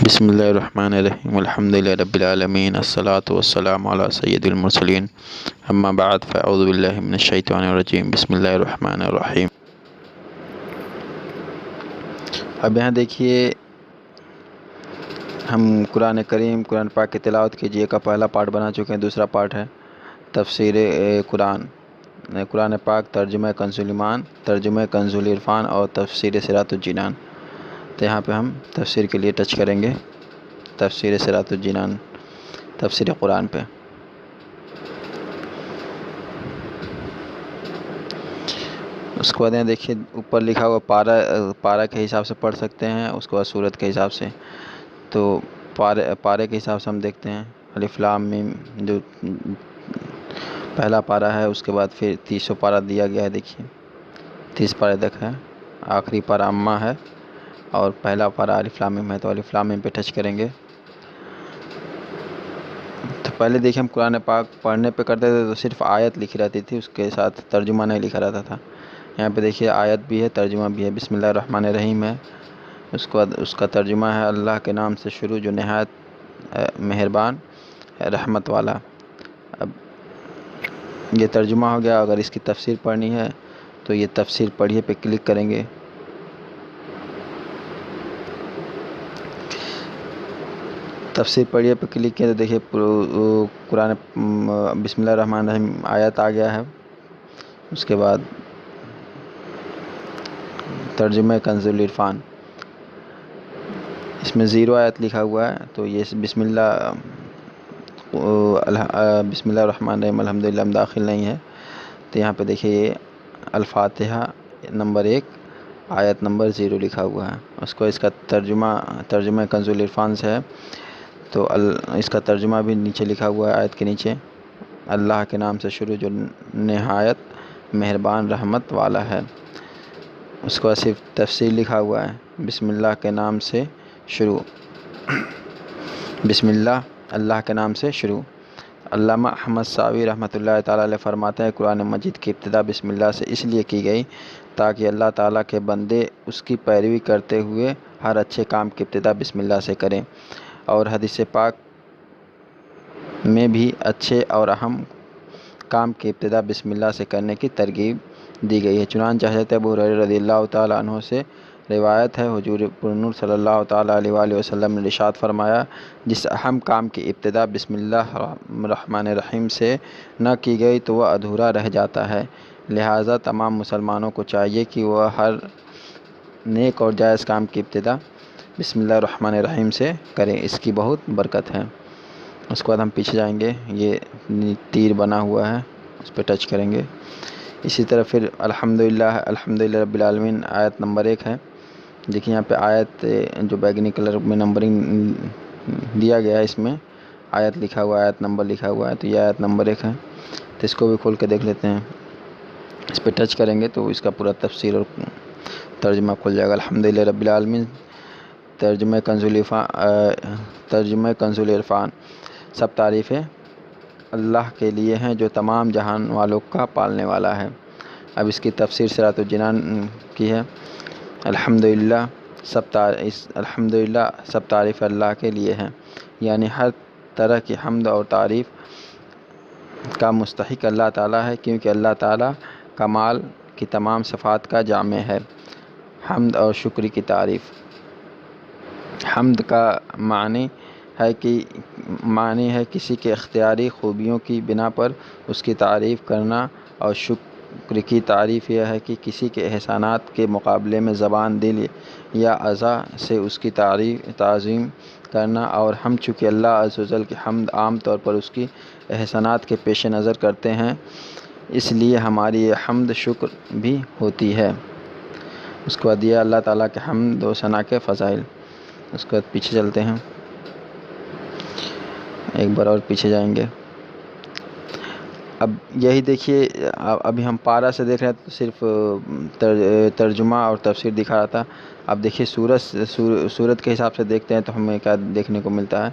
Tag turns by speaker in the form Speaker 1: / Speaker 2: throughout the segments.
Speaker 1: بسم اللہ الرحمن الرحیم الحمد للہ رب العالمین الصلاۃ والسلام علی سید المرسلین اما بعد فاعوذ باللہ من الشیطان الرجیم بسم اللہ الرحمن الرحیم۔ اب یہاں دیکھیے ہم قرآن کریم قرآن پاک کی تلاوت کیجیے کا پہلا پارٹ بنا چکے ہیں، دوسرا پارٹ ہے تفسیر قرآن قرآن پاک ترجمہ کنز الایمان، ترجمہ کنز العرفان اور تفسیر صراط الجنان۔ تو یہاں پہ ہم تفسیر کے لیے ٹچ کریں گے، تفسیر صراط الجنان تفسیر قرآن پہ۔ اس کے بعد یہاں دیکھیے اوپر لکھا ہوا پارہ کے حساب سے پڑھ سکتے ہیں، اس کے بعد سورت کے حساب سے۔ تو پارے کے حساب سے ہم دیکھتے ہیں الف لام میم، جو پہلا پارہ ہے، اس کے بعد پھر 30 پارہ دیا گیا ہے، دیکھیے 30 پارے تک ہے، آخری پارہ اما ہے اور پہلا پارہ الف لام میم ہے۔ تو الف لام میم پہ ٹچ کریں گے تو پہلے دیکھیں ہم قرآن پاک پڑھنے پہ کرتے تھے تو صرف آیت لکھی رہتی تھی، اس کے ساتھ ترجمہ نہیں لکھا رہتا تھا۔ یہاں پہ دیکھیے آیت بھی ہے، ترجمہ بھی ہے، بسم اللہ الرحمن الرحیم ہے، اس کے بعد اس کا ترجمہ ہے اللہ کے نام سے شروع جو نہایت مہربان رحمت والا۔ اب یہ ترجمہ ہو گیا، اگر اس کی تفسیر پڑھنی ہے تو یہ تفسیر پڑھیے پہ کلک کریں گے۔ تفسیر پڑھیے پہ کلک کیا تو دیکھیے قرآن بسم اللہ الرحمن الرحیم آیت آ گیا ہے، اس کے بعد ترجمہ کنز العرفان، اس میں 0 آیت لکھا ہوا ہے، تو یہ بسم اللہ الرحمن الرحیم الحمدللہ داخل نہیں ہے۔ تو یہاں پہ دیکھیے یہ الفاتحہ نمبر 1 آیت نمبر 0 لکھا ہوا ہے، اس کو اس کا ترجمہ کنز العرفان سے ہے، تو اس کا ترجمہ بھی نیچے لکھا ہوا ہے آیت کے نیچے، اللہ کے نام سے شروع جو نہایت مہربان رحمت والا ہے۔ اس کو صرف تفسیر لکھا ہوا ہے، بسم اللہ کے نام سے شروع، بسم اللہ کے نام سے شروع۔ علامہ احمد ساوی رحمۃ اللہ تعالیٰ علیہ فرماتے ہیں قرآن مجید کی ابتدا بسم اللہ سے اس لیے کی گئی تاکہ اللہ تعالیٰ کے بندے اس کی پیروی کرتے ہوئے ہر اچھے کام کی ابتدا بسم اللہ سے کریں، اور حدیث پاک میں بھی اچھے اور اہم کام کی ابتدا بسم اللہ سے کرنے کی ترغیب دی گئی ہے۔ چنانچہ حضرت ابو ہریرہ رضی اللہ تعالیٰ عنہ سے روایت ہے، حضور پرنور صلی اللہ تعالیٰ علیہ وآلہ وسلم نے ارشاد فرمایا، جس اہم کام کی ابتدا بسم اللہ الرحمن الرحیم سے نہ کی گئی تو وہ ادھورا رہ جاتا ہے، لہٰذا تمام مسلمانوں کو چاہیے کہ وہ ہر نیک اور جائز کام کی ابتدا بسم اللہ الرحمن الرحیم سے کریں، اس کی بہت برکت ہے۔ اس کے بعد ہم پیچھے جائیں گے، یہ تیر بنا ہوا ہے، اس پہ ٹچ کریں گے۔ اسی طرح پھر الحمدللہ رب العالمین آیت نمبر 1 ہے، دیکھیں یہاں پہ آیت جو بیگنی کلر میں نمبرنگ دیا گیا ہے، اس میں آیت لکھا ہوا ہے، آیت نمبر لکھا ہوا ہے، تو یہ آیت نمبر 1 ہے، تو اس کو بھی کھول کے دیکھ لیتے ہیں۔ اس پہ ٹچ کریں گے تو اس کا پورا تفسیر اور ترجمہ کھل جائے گا۔ الحمدللہ رب العالمین ترجمہ کنز العرفان، سب تعریفیں اللہ کے لیے ہیں جو تمام جہان والوں کا پالنے والا ہے۔ اب اس کی تفسیر صراط الجنان کی ہے، الحمدللہ سب تعریف اللہ کے لیے ہیں، یعنی ہر طرح کی حمد اور تعریف کا مستحق اللہ تعالیٰ ہے، کیونکہ اللہ تعالیٰ کمال کی تمام صفات کا جامع ہے۔ حمد اور شکر کی تعریف، حمد کا معنی ہے کسی کے اختیاری خوبیوں کی بنا پر اس کی تعریف کرنا، اور شکر کی تعریف یہ ہے کہ کسی کے احسانات کے مقابلے میں زبان، دل یا اعضاء سے اس کی تعظیم کرنا، اور ہم چونکہ اللہ عز و جل کی حمد عام طور پر اس کی احسانات کے پیش نظر کرتے ہیں، اس لیے ہماری یہ حمد شکر بھی ہوتی ہے۔ اس کے بعد یہ اللہ تعالیٰ کے حمد و ثنا کے فضائل۔ اس کے بعد پیچھے چلتے ہیں، ایک بار اور پیچھے جائیں گے۔ اب یہی دیکھیے، ابھی ہم پارہ سے دیکھ رہے ہیں تو صرف ترجمہ اور تفسیر دکھا رہا تھا۔ اب دیکھیے سورت کے حساب سے دیکھتے ہیں تو ہمیں کیا دیکھنے کو ملتا ہے۔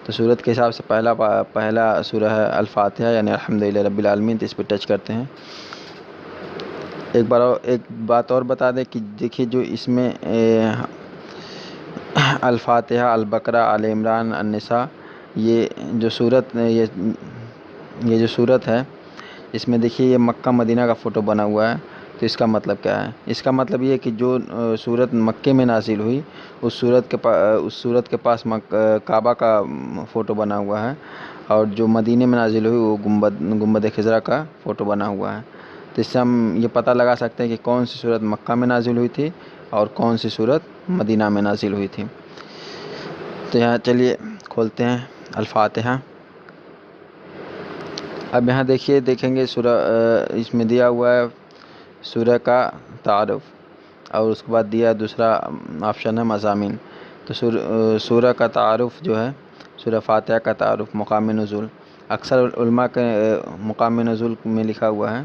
Speaker 1: تو سورت کے حساب سے پہلا سورہ ہے الفاتحہ، یعنی الحمدللہ رب العالمین، تو اس پہ ٹچ کرتے ہیں۔ ایک بات اور بتا دیں کہ دیکھیے جو اس میں الفاتحہ، البقرہ، آل عمران، النساء، یہ جو صورت ہے اس میں دیکھیے یہ مکہ مدینہ کا فوٹو بنا ہوا ہے. تو اس کا مطلب کیا ہے؟ اس کا مطلب یہ ہے کہ جو صورت مکے میں نازل ہوئی اس صورت کے پاس کعبہ کا فوٹو بنا ہوا ہے، اور جو مدینے میں نازل ہوئی وہ گنبد خضرا کا فوٹو بنا ہوا ہے. تو اس سے ہم یہ پتہ لگا سکتے ہیں کہ کون سی صورت مکہ میں نازل ہوئی تھی اور کون سی صورت مدینہ میں نازل ہوئی تھی. تو یہاں چلیے کھولتے ہیں الفاتحہ. اب یہاں دیکھیں گے سورہ اس میں دیا ہوا ہے سورہ کا تعارف، اور اس کے بعد دیا دوسرا آپشن ہے مضامین. تو سورہ کا تعارف جو ہے، سورہ فاتحہ کا تعارف، مقام نزول. اکثر علماء کے مقام نزول میں لکھا ہوا ہے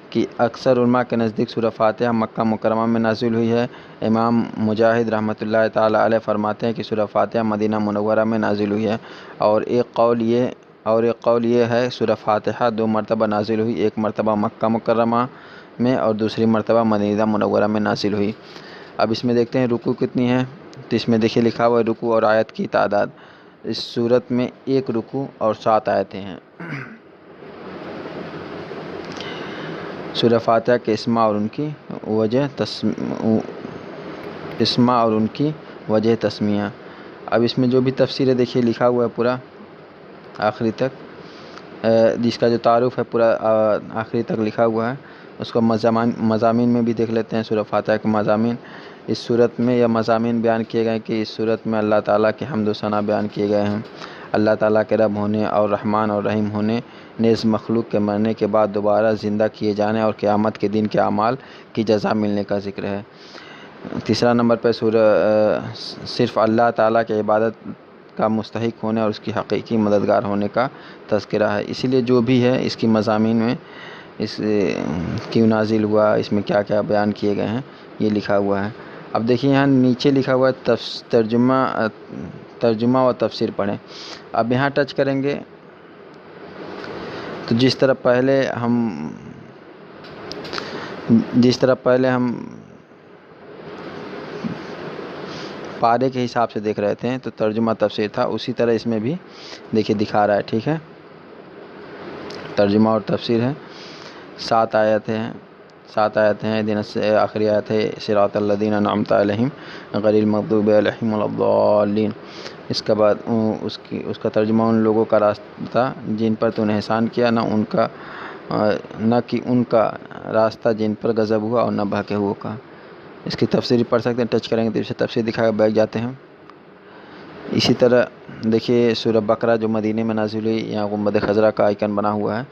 Speaker 1: کہ اکثر علماء کے نزدیک سورہ فاتحہ مکہ مکرمہ میں نازل ہوئی ہے. امام مجاہد رحمۃ اللہ تعالیٰ علیہ فرماتے ہیں کہ سورہ فاتحہ مدینہ منورہ میں نازل ہوئی ہے، اور ایک قول یہ ہے سورہ فاتحہ 2 مرتبہ نازل ہوئی، ایک مرتبہ مکہ مکرمہ میں اور دوسری مرتبہ مدینہ منورہ میں نازل ہوئی. اب اس میں دیکھتے ہیں رکوع کتنی ہے. تو اس میں دیکھیے لکھا ہوا ہے رکوع اور آیت کی تعداد. اس صورت میں 1 رکوع اور 7 آیتیں ہیں. سورہ فاتحہ کے اسماء اور ان کی وجہ تسمیہ. اب اس میں جو بھی تفسیر ہے دیکھیے لکھا ہوا ہے پورا آخری تک، جس کا جو تعارف ہے پورا آخری تک لکھا ہوا ہے. اس کو مضامین میں بھی دیکھ لیتے ہیں. سورہ فاتحہ کے مضامین اس صورت میں یا مضامین بیان کیے گئے کہ اس صورت میں اللہ تعالیٰ کے حمد و ثنا بیان کیے گئے ہیں. اللہ تعالیٰ کے رب ہونے اور رحمان اور رحیم ہونے، نیز مخلوق کے مرنے کے بعد دوبارہ زندہ کیے جانے اور قیامت کے دن کے اعمال کی جزا ملنے کا ذکر ہے. تیسرا نمبر پہ صرف اللہ تعالیٰ کے عبادت کا مستحق ہونے اور اس کی حقیقی مددگار ہونے کا تذکرہ ہے. اسی لیے جو بھی ہے اس کی مضامین میں اس کیوں نازل ہوا، اس میں کیا کیا بیان کیے گئے ہیں یہ لکھا ہوا ہے. اب دیکھیے یہاں نیچے لکھا ہوا ہے ترجمہ و تفسیر پڑھیں. اب یہاں ٹچ کریں گے تو جس طرح پہلے ہم پارے کے حساب سے دیکھ رہے تھے تو ترجمہ تفسیر تھا، اسی طرح اس میں بھی دیکھیے دکھا رہا ہے. ٹھیک ہے، ترجمہ اور تفسیر ہے. 7 آیتیں ہیں. دن سے آخری آیت ہے صراط الذین انعمت علیہم غیر المغضوب علیہم ولا الضالین. اس کے بعد اس کا ترجمہ ان لوگوں کا راستہ جن پر تو نے احسان کیا، نہ کہ ان کا راستہ جن پر غضب ہوا اور نہ بہکے ہوئے کا. اس کی تفسیر پڑھ سکتے ہیں. ٹچ کریں گے تو اسے تفسیر دکھا کے بیٹھ جاتے ہیں. اسی طرح دیکھیے سورہ بقرہ جو مدینے میں نازل ہوئی، یہاں گنبد خضرا کا آئیکن بنا ہوا ہے.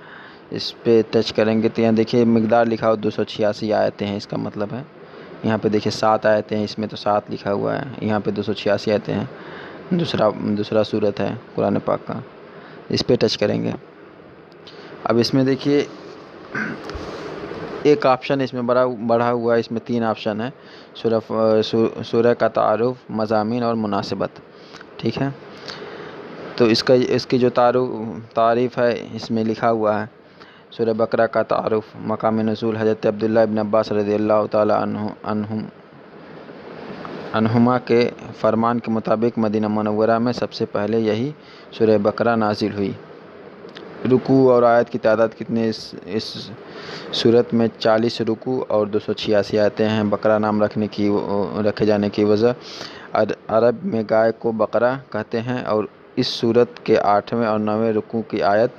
Speaker 1: اس پہ ٹچ کریں گے تو یہاں دیکھیے مقدار لکھا ہوا 286 آیتیں ہیں. اس کا مطلب ہے یہاں پہ دیکھیے 7 آیتیں ہیں، اس میں تو 7 لکھا ہوا ہے، یہاں پہ 286 آیتیں ہیں. دوسرا صورت ہے قرآن پاک کا. اس پہ ٹچ کریں گے. اب اس میں دیکھیے ایک آپشن اس میں بڑھا ہوا ہے. اس میں 3 آپشن ہے، سورہ کا تعارف، مضامین اور مناسبت. ٹھیک ہے، تو اس کی جو تعریف ہے اس میں لکھا ہوا ہے سورہ بقرہ کا تعارف. مقام نزول حضرت عبداللہ ابن عباس رضی اللہ تعالی عنہما کے فرمان کے مطابق مدینہ منورہ میں سب سے پہلے یہی سورہ بقرہ نازل ہوئی. رکوع اور آیت کی تعداد کتنے؟ اس صورت میں 40 رکوع اور 286 آیتیں ہیں. بقرہ نام رکھے جانے کی وجہ، عرب میں گائے کو بقرہ کہتے ہیں، اور اس صورت کے 8ویں اور 9ویں رکوع کی آیت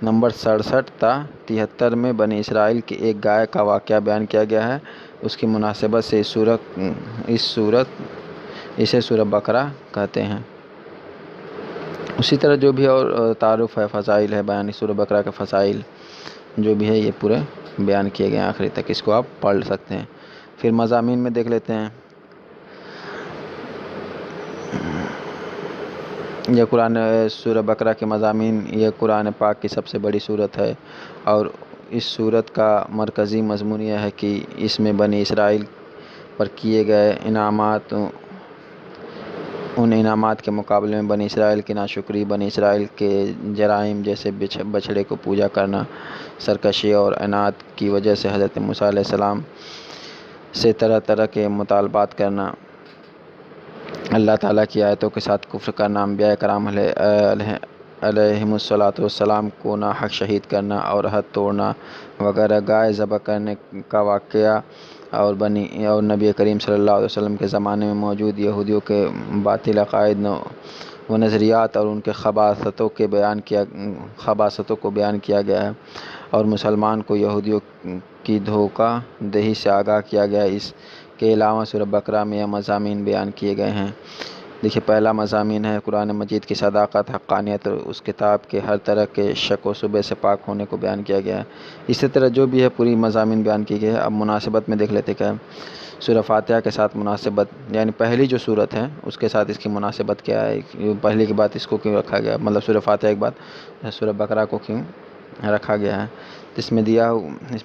Speaker 1: نمبر 67 تا 73 میں بنی اسرائیل کی ایک گائے کا واقعہ بیان کیا گیا ہے. اس کی مناسبت سے اسے سورہ بقرہ کہتے ہیں. اسی طرح جو بھی اور تعارف ہے، فضائل ہے، بیان سورہ بقرہ کے فضائل جو بھی ہے یہ پورے بیان کیے گئے ہیں آخری تک. اس کو آپ پڑھ سکتے ہیں. پھر مضامین میں دیکھ لیتے ہیں. یہ سورہ بقرہ کے مضامین، یہ قرآن پاک کی سب سے بڑی صورت ہے، اور اس صورت کا مرکزی مضمون یہ ہے کہ اس میں بنی اسرائیل پر کیے گئے ان انعامات کے مقابلے میں بنی اسرائیل کی ناشکری، بنی اسرائیل کے جرائم جیسے بچھڑے کو پوجا کرنا، سرکشی اور عناد کی وجہ سے حضرت موسیٰ علیہ السلام سے طرح طرح کے مطالبات کرنا، اللہ تعالیٰ کی آیتوں کے ساتھ کفر کرنا، انبیاء کرام علیہم الصلاۃ والسلام کو ناحق شہید کرنا اور حد توڑنا وغیرہ گائے ذبح کرنے کا واقعہ اور نبی کریم صلی اللہ علیہ وسلم کے زمانے میں موجود یہودیوں کے باطل عقائد و نظریات اور ان کے خباثتوں کو بیان کیا گیا ہے، اور مسلمان کو یہودیوں کی دھوکہ دہی سے آگاہ کیا گیا ہے۔ اس کے علاوہ سورہ بقرہ میں یہ مضامین بیان کیے گئے ہیں۔ دیکھیے، پہلا مضامین ہے قرآن مجید کی صداقت، حقانیت اور اس کتاب کے ہر طرح کے شک و شبہ سے پاک ہونے کو بیان کیا گیا ہے۔ اسی طرح جو بھی ہے پوری مضامین بیان کی گئی ہے۔ اب مناسبت میں دیکھ لیتے کیا ہے۔ سورہ فاتحہ کے ساتھ مناسبت، یعنی پہلی جو صورت ہے اس کے ساتھ اس کی مناسبت کیا ہے، پہلی کے بعد اس کو کیوں رکھا گیا، مطلب سورہ فاتحہ کے بعد سورہ بقرہ کو کیوں رکھا گیا ہے۔ اس میں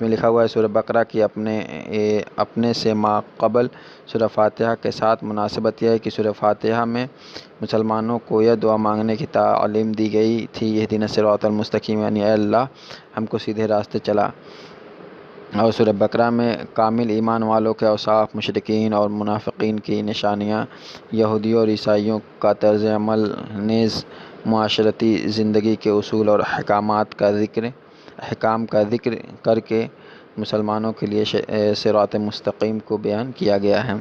Speaker 1: لکھا ہوا ہے سورہ بقرہ کی اپنے سے ما قبل سورہ فاتحہ کے ساتھ مناسبت یہ ہے کہ سورہ فاتحہ میں مسلمانوں کو یہ دعا مانگنے کی تعلیم دی گئی تھی، اہدنا الصراط المستقیم، یعنی اے اللہ ہم کو سیدھے راستے چلا۔ اور سورہ بقرہ میں کامل ایمان والوں کے اوصاف، مشرکین اور منافقین کی نشانیاں، یہودیوں اور عیسائیوں کا طرز عمل نیز معاشرتی زندگی کے اصول اور احکام کا ذکر کر کے مسلمانوں کے لیے صراط مستقیم کو بیان کیا گیا ہے۔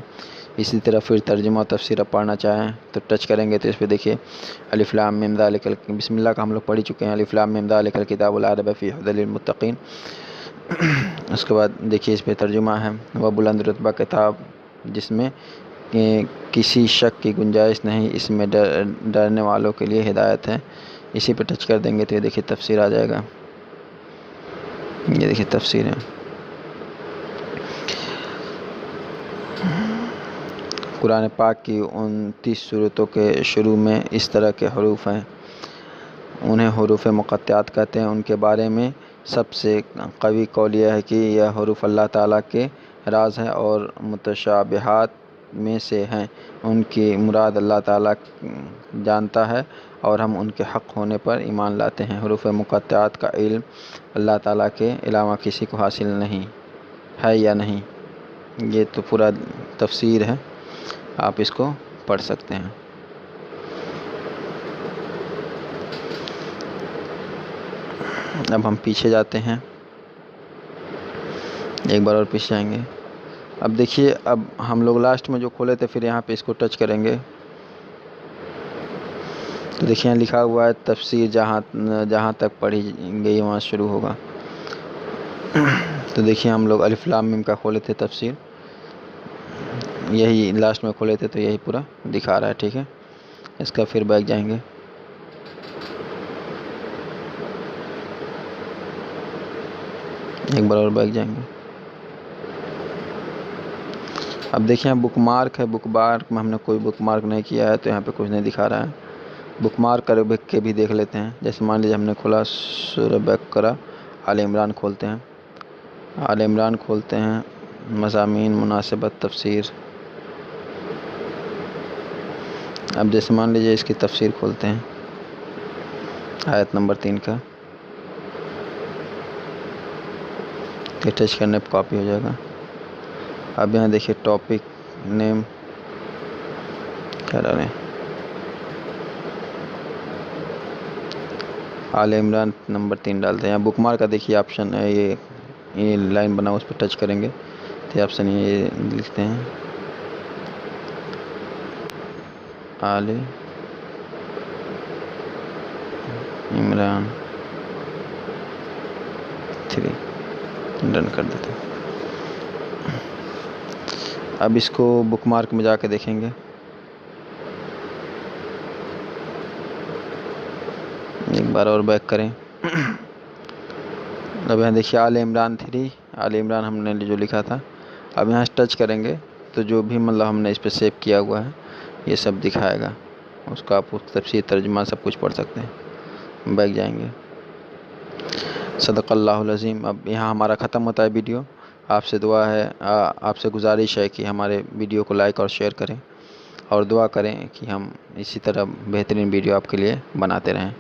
Speaker 1: اسی طرح پھر ترجمہ و تفسیر اب پڑھنا چاہیں تو ٹچ کریں گے تو اس پہ دیکھیے الف لام میم ذالک، بسم اللہ کا ہم لوگ پڑھ ہی چکے ہیں، الف لام میم ذالک الکتاب لا ریب فیہ ھدی للمتقین۔ اس کے بعد دیکھیے اس پہ ترجمہ ہے، وہ بلند رتبہ کتاب جس میں کسی شک کی گنجائش نہیں، اس میں ڈرنے والوں کے لیے ہدایت ہے۔ اسی پہ ٹچ کر دیں گے تو یہ دیکھیے تفسیر آ جائے گا، یہ دیکھیے تفسیر ہے۔ قرآن پاک کی 29 سورتوں کے شروع میں اس طرح کے حروف ہیں، انہیں حروف مقطعات کہتے ہیں۔ ان کے بارے میں سب سے قوی قول یہ ہے کہ یہ حروف اللہ تعالیٰ کے راز ہیں اور متشابہات میں سے ہیں، ان کی مراد اللہ تعالیٰ جانتا ہے اور ہم ان کے حق ہونے پر ایمان لاتے ہیں۔ حروف مقطعات کا علم اللہ تعالیٰ کے علاوہ کسی کو حاصل نہیں ہے یا نہیں، یہ تو پورا تفسیر ہے، آپ اس کو پڑھ سکتے ہیں۔ اب ہم پیچھے جاتے ہیں، ایک بار اور پیچھے جائیں گے۔ اب دیکھیے، اب ہم لوگ لاسٹ میں جو کھولے تھے پھر یہاں پہ اس کو ٹچ کریں گے تو دیکھیے یہاں لکھا ہوا ہے تفسیر جہاں تک پڑھی گئی وہاں شروع ہوگا۔ تو دیکھیے ہم لوگ الف لام میم کا کھولے تھے تفسیر، یہی لاسٹ میں کھولے تھے تو یہی پورا دکھا رہا ہے، ٹھیک ہے۔ اس کا پھر بیک جائیں گے، ایک بار اور بیک جائیں گے۔ اب دیکھیں بک مارک ہے، بک مارک میں ہم نے کوئی بک مارک نہیں کیا ہے تو یہاں پہ کچھ نہیں دکھا رہا ہے۔ بک مارک کر کے بھی دیکھ لیتے ہیں، جیسے مان لیجیے ہم نے کھولا سورہ بقرہ، آل عمران کھولتے ہیں، آل عمران کھولتے ہیں، مضامین، مناسبت، تفسیر۔ اب جیسے مان لیجیے اس کی تفسیر کھولتے ہیں، آیت نمبر 3 کا، یہ ٹچ کرنے پہ کاپی ہو جائے گا۔ اب یہاں دیکھیے ٹاپک نیم کیا ڈالیں، آل عمران نمبر 3 ڈالتے ہیں۔ بک مارک کا دیکھیے آپشن ہے، یہ لائن بنا اس پہ ٹچ کریں گے تو یہ آپشن یہ لکھتے ہیں آل عمران 3، ڈن کر دیتے ہیں۔ اب اس کو بک مارک میں جا کے دیکھیں گے، ایک بار اور بیک کریں۔ اب یہاں دیکھیے آل عمران 3، آل عمران ہم نے جو لکھا تھا، اب یہاں ٹچ کریں گے تو جو بھی مطلب ہم نے اس پہ سیو کیا ہوا ہے یہ سب دکھائے گا، اس کا آپ تفسیر، ترجمہ سب کچھ پڑھ سکتے ہیں۔ بیک جائیں گے، صدق اللہ العظیم۔ اب یہاں ہمارا ختم ہوتا ہے ویڈیو۔ آپ سے دعا ہے، آپ سے گزارش ہے کہ ہمارے ویڈیو کو لائک اور شیئر کریں اور دعا کریں کہ ہم اسی طرح بہترین ویڈیو آپ کے لیے بناتے رہیں۔